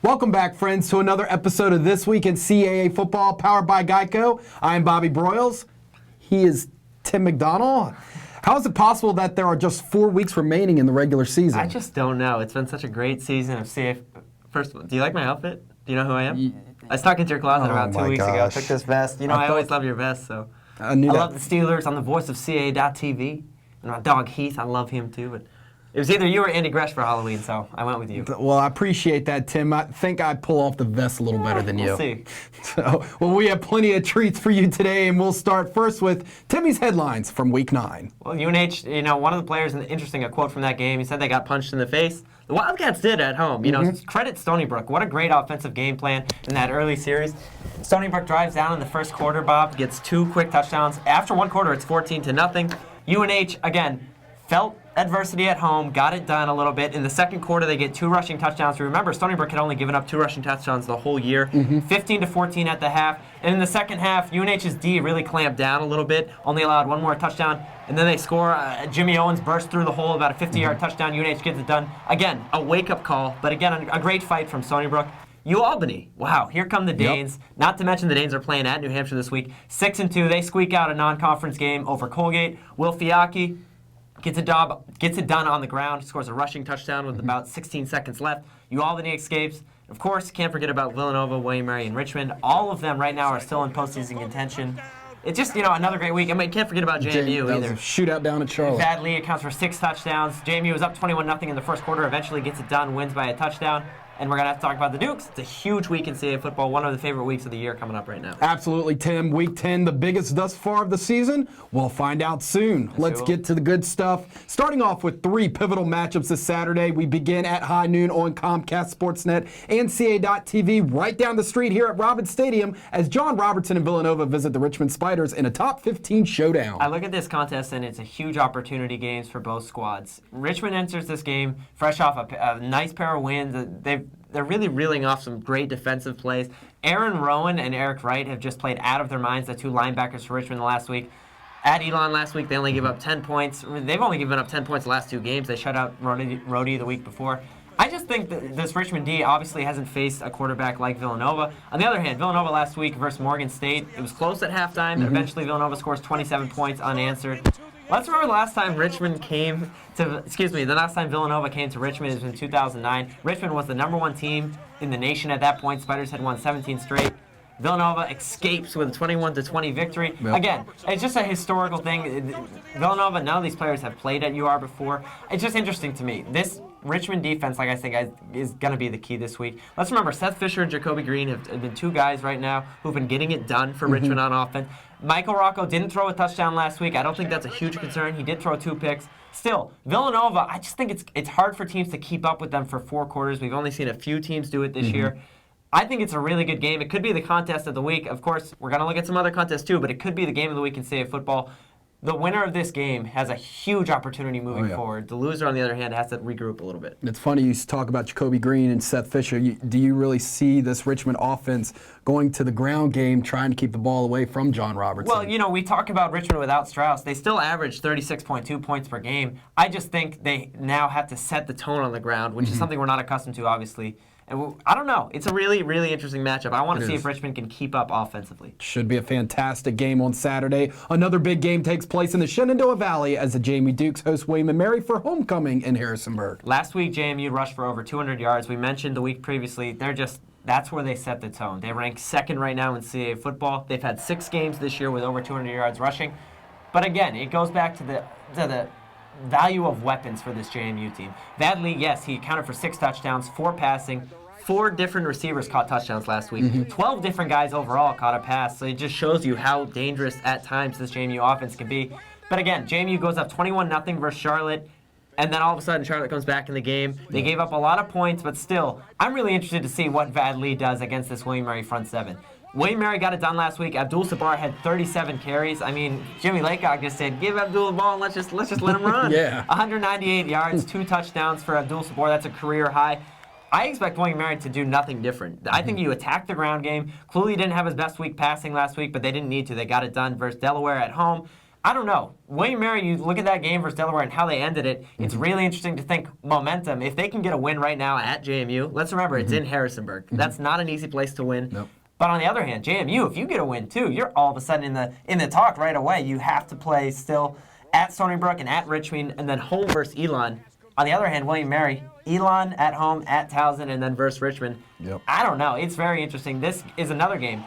Welcome back, friends, to another episode of This Week in CAA Football, powered by GEICO. I am Bobby Broyles. He is Tim McDonald. How is it possible that there are just 4 weeks remaining in the regular season? I just don't know. It's been such a great season of CAA. First of all, do you like my outfit? Do you know who I am? I stuck into your closet about 2 weeks ago. I took this vest. You know, I always love your vest, so. I love the Steelers. I'm the voice of CAA.TV. And my dog Heath, I love him too. But it was either you or Andy Gresh for Halloween, so I went with you. Well, I appreciate that, Tim. I think I pull off the vest a little better than you. We'll see. So, well, we have plenty of treats for you today, and we'll start first with Timmy's headlines from Week 9. Well, UNH, one of the players, and interesting, a quote from that game, he said they got punched in the face. The Wildcats did at home. Credit Stony Brook. What a great offensive game plan in that early series. Stony Brook drives down in the first quarter, Bob, gets 2 quick touchdowns. After one quarter, it's 14-0. UNH, again, felt adversity at home, got it done a little bit. In the second quarter, they get 2 rushing touchdowns. Remember, Stony Brook had only given up 2 rushing touchdowns the whole year, 15-14 at the half. And in the second half, UNH's D really clamped down a little bit, only allowed 1 more touchdown. And then they score. Jimmy Owens burst through the hole, about a 50-yard touchdown. UNH gets it done. Again, a wake-up call, but again, a great fight from Stony Brook. UAlbany, wow, here come the Danes. Yep. Not to mention the Danes are playing at New Hampshire this week. 6-2, they squeak out a non-conference game over Colgate. Will Fiacchi gets it done on the ground. He scores a rushing touchdown with about 16 seconds left. UAlbany escapes. Of course, can't forget about Villanova, William Mary, and Richmond. All of them right now are still in postseason contention. It's just, another great week. I mean, can't forget about JMU that either. Was a shootout down at Charlotte. Thad Lee accounts for 6 touchdowns. JMU was up 21-0 in the first quarter, eventually gets it done, wins by a touchdown. And we're going to have to talk about the Dukes. It's a huge week in CAA football, one of the favorite weeks of the year coming up right now. Absolutely, Tim. Week 10, the biggest thus far of the season. We'll find out soon. Let's get to the good stuff. Starting off with 3 pivotal matchups this Saturday. We begin at high noon on Comcast Sportsnet and CAA.TV right down the street here at Robins Stadium as John Robertson and Villanova visit the Richmond Spiders in a top 15 showdown. I look at this contest, and it's a huge opportunity games for both squads. Richmond enters this game fresh off a nice pair of wins. They're really reeling off some great defensive plays. Aaron Rowan and Eric Wright have just played out of their minds, the 2 linebackers for Richmond last week. At Elon last week, they only gave up 10 points. They've only given up 10 points the last 2 games. They shut out Rhodey the week before. I just think that this Richmond D obviously hasn't faced a quarterback like Villanova. On the other hand, Villanova last week versus Morgan State, it was close at halftime. Eventually, Villanova scores 27 points unanswered. Let's remember the last time the last time Villanova came to Richmond was in 2009. Richmond was the #1 team in the nation at that point. Spiders had won 17 straight. Villanova escapes with a 21-20 victory. Yep. Again, it's just a historical thing. Villanova, none of these players have played at UR before. It's just interesting to me. This Richmond defense, like I said, is going to be the key this week. Let's remember, Seth Fisher and Jacoby Green have been 2 guys right now who've been getting it done for Richmond on offense. Michael Rocco didn't throw a touchdown last week. I don't think that's a huge concern. He did throw 2 picks. Still, Villanova, I just think it's hard for teams to keep up with them for 4 quarters. We've only seen a few teams do it this year. I think it's a really good game. It could be the contest of the week. Of course, we're going to look at some other contests too, but it could be the game of the week in CAA football. The winner of this game has a huge opportunity moving forward. The loser, on the other hand, has to regroup a little bit. It's funny you talk about Jacoby Green and Seth Fisher. Do you really see this Richmond offense going to the ground game, trying to keep the ball away from John Robertson? Well, we talk about Richmond without Strauss. They still average 36.2 points per game. I just think they now have to set the tone on the ground, which is something we're not accustomed to, obviously. And I don't know. It's a really, really interesting matchup. I want to see if Richmond can keep up offensively. Should be a fantastic game on Saturday. Another big game takes place in the Shenandoah Valley as the JMU Dukes host William & Mary for homecoming in Harrisonburg. Last week, JMU rushed for over 200 yards. We mentioned the week previously, that's where they set the tone. They rank 2nd right now in CAA football. They've had 6 games this year with over 200 yards rushing. But again, it goes back to the value of weapons for this JMU team. Thad Lee, yes, he accounted for 6 touchdowns, 4 passing. 4 different receivers caught touchdowns last week. 12 different guys overall caught a pass. So it just shows you how dangerous at times this JMU offense can be. But again, JMU goes up 21-0 versus Charlotte. And then all of a sudden, Charlotte comes back in the game. They gave up a lot of points, but still, I'm really interested to see what Vad Lee does against this William Mary front 7. William Mary got it done last week. Abdul Sabbar had 37 carries. I mean, Jimmy Laycock just said, give Abdul the ball and let's just let him run. 198 yards, 2 touchdowns for Abdul Sabbar. That's a career high. I expect William Mary to do nothing different. I think you attack the ground game. Cluley didn't have his best week passing last week, but they didn't need to. They got it done versus Delaware at home. I don't know. William Mary, you look at that game versus Delaware and how they ended it, it's really interesting to think momentum. If they can get a win right now at JMU, let's remember it's in Harrisonburg. That's not an easy place to win. Nope. But on the other hand, JMU, if you get a win too, you're all of a sudden in the talk right away. You have to play still at Stony Brook and at Richmond, and then home versus Elon. On the other hand, William Mary, Elon at home, at Towson, and then versus Richmond. Yep. I don't know. It's very interesting. This is another game.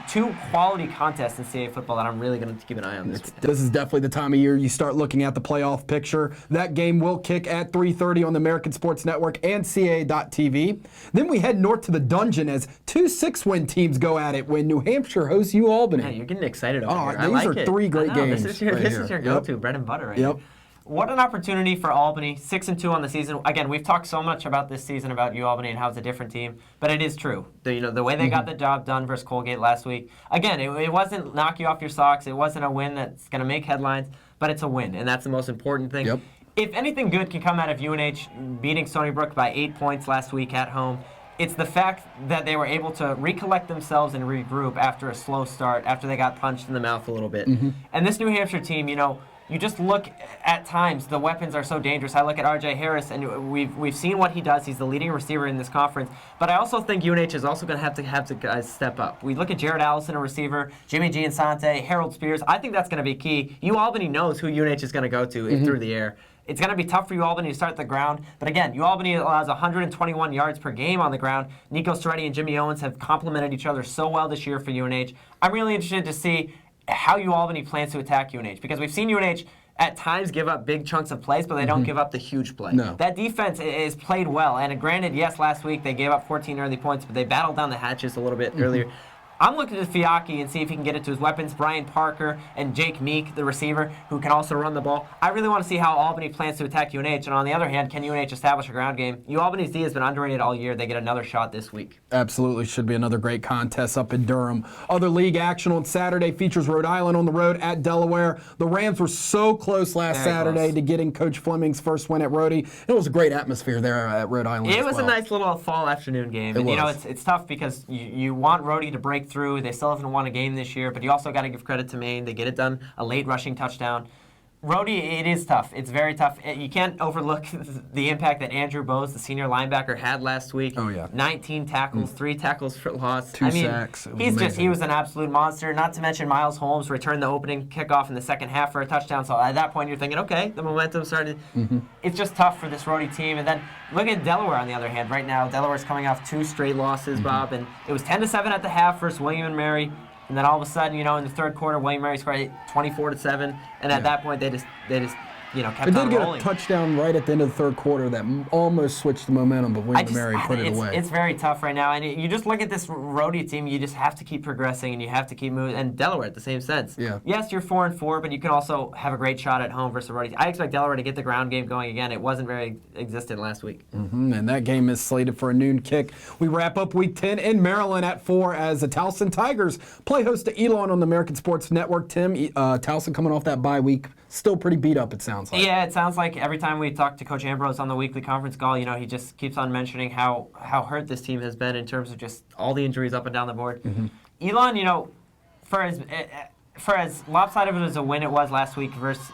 Two quality contests in CAA football that I'm really going to keep an eye on this week. This is definitely the time of year you start looking at the playoff picture. That game will kick at 3:30 on the American Sports Network and CAA.TV. Then we head north to the Dungeon as two 6-win teams go at it when New Hampshire hosts UAlbany. Yeah, you're getting excited over here. These I like are it. three great games. This is your go-to, bread and butter right Yep. here. What an opportunity for Albany, 6-2 on the season. Again, we've talked so much about this season about UAlbany and how it's a different team, but it is true. The way they got the job done versus Colgate last week. Again, it wasn't knock you off your socks. It wasn't a win that's going to make headlines, but it's a win, and that's the most important thing. Yep. If anything good can come out of UNH beating Stony Brook by 8 points last week at home, it's the fact that they were able to recollect themselves and regroup after a slow start, after they got punched in the mouth a little bit. And this New Hampshire team, you just look at times, the weapons are so dangerous. I look at R.J. Harris, and we've seen what he does. He's the leading receiver in this conference. But I also think UNH is also going to have to guys step up. We look at Jared Allison, a receiver, Jimmy Giansante, Harold Spears. I think that's going to be key. UAlbany knows who UNH is going to go to through the air. It's going to be tough for UAlbany to start the ground. But again, UAlbany allows 121 yards per game on the ground. Nico Soretti and Jimmy Owens have complemented each other so well this year for UNH. I'm really interested to see how UAlbany plans to attack UNH, because we've seen UNH at times give up big chunks of plays, but they don't give up the huge play. No. That defense is played well, and granted, yes, last week they gave up 14 early points, but they battled down the hatches a little bit earlier. I'm looking at Fiocchi and see if he can get it to his weapons. Brian Parker and Jake Meek, the receiver, who can also run the ball. I really want to see how Albany plans to attack UNH. And on the other hand, can UNH establish a ground game? UAlbany's D has been underrated all year. They get another shot this week. Absolutely should be another great contest up in Durham. Other league action on Saturday features Rhode Island on the road at Delaware. The Rams were so close last Saturday to getting Coach Fleming's first win at Rhodey. It was a great atmosphere there at Rhode Island. It was a nice little fall afternoon game. And it's tough because you want Rhodey to break through. They still haven't won a game this year, but you also got to give credit to Maine. They get it done, a late rushing touchdown. Rhodey, it is tough. It's very tough. You can't overlook the impact that Andrew Bowes, the senior linebacker, had last week. Oh, yeah. 19 tackles, 3 tackles for loss. Two sacks. He was an absolute monster. Not to mention Miles Holmes returned the opening kickoff in the second half for a touchdown. So at that point, you're thinking, okay, the momentum started. It's just tough for this Rhodey team. And then look at Delaware on the other hand. Right now, Delaware's coming off 2 straight losses, Bob, and it was 10-7 at the half versus William and Mary. And then all of a sudden, in the third quarter, William Mary scored 24-7, and at that point, they just kept on rolling. They did get a touchdown right at the end of the third quarter that almost switched the momentum, but William Mary put it away. It's very tough right now, and you just look at this Rhodey team. You just have to keep progressing, and you have to keep moving. And Delaware, at the same sense. Yeah. Yes, you're 4-4, but you can also have a great shot at home versus Rhodey. I expect Delaware to get the ground game going again. It wasn't very existent last week. And that game is slated for a noon kick. We wrap up Week 10 in Maryland at 4 as the Towson Tigers play host to Elon on the American Sports Network. Tim, Towson coming off that bye week, still pretty beat up, it sounds like. Yeah, it sounds like every time we talk to Coach Ambrose on the weekly conference call, he just keeps on mentioning how hurt this team has been in terms of just all the injuries up and down the board. Elon, for as lopsided of it as a win it was last week versus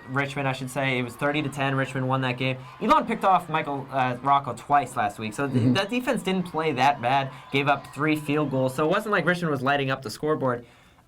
Richmond, I should say, it was 30-10. Richmond won that game. Elon picked off Michael Rocco twice last week, so that defense didn't play that bad. Gave up 3 field goals, so it wasn't like Richmond was lighting up the scoreboard.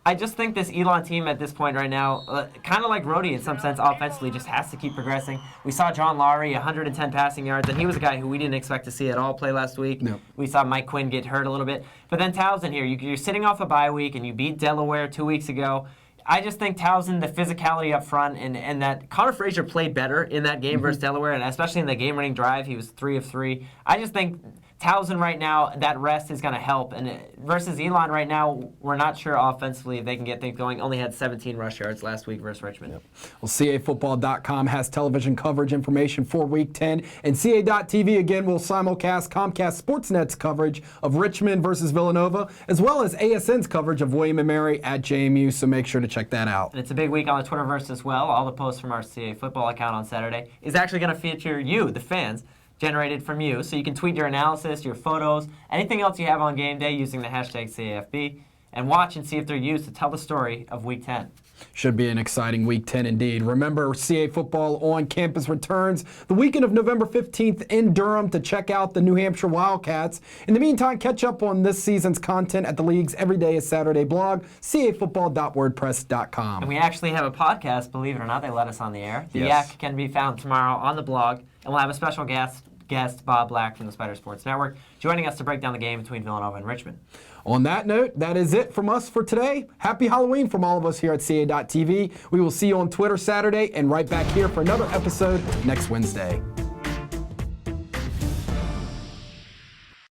I just think this Elon team at this point right now, kind of like Rhodey in some sense offensively, just has to keep progressing. We saw John Lowry, 110 passing yards, and he was a guy who we didn't expect to see at all play last week. No. We saw Mike Quinn get hurt a little bit. But then Towson here, you're sitting off a bye week, and you beat Delaware 2 weeks ago. I just think Towson, the physicality up front, and that Connor Frazier played better in that game versus Delaware, and especially in the game-winning drive, he was 3 of 3. I just think Towson right now, that rest is going to help. And versus Elon right now, we're not sure offensively if they can get things going. Only had 17 rush yards last week versus Richmond. Yep. Well, CAFootball.com has television coverage information for Week 10. And CA.TV, again, will simulcast Comcast Sportsnet's coverage of Richmond versus Villanova, as well as ASN's coverage of William & Mary at JMU, so make sure to check that out. And it's a big week on the Twitterverse as well. All the posts from our CA Football account on Saturday is actually going to feature you, the fans, generated from you. So you can tweet your analysis, your photos, anything else you have on game day using the hashtag CAFB. and watch and see if they're used to tell the story of Week 10. Should be an exciting Week 10 indeed. Remember, CA football on campus returns the weekend of November 15th in Durham to check out the New Hampshire Wildcats. In the meantime, catch up on this season's content at the league's Everyday is Saturday blog, cafootball.wordpress.com. And we actually have a podcast, believe it or not, they let us on the air. The Yak can be found tomorrow on the blog, and we'll have a special guest, Bob Black from the Spider Sports Network, joining us to break down the game between Villanova and Richmond. On that note, that is it from us for today. Happy Halloween from all of us here at CA.TV. We will see you on Twitter Saturday and right back here for another episode next Wednesday.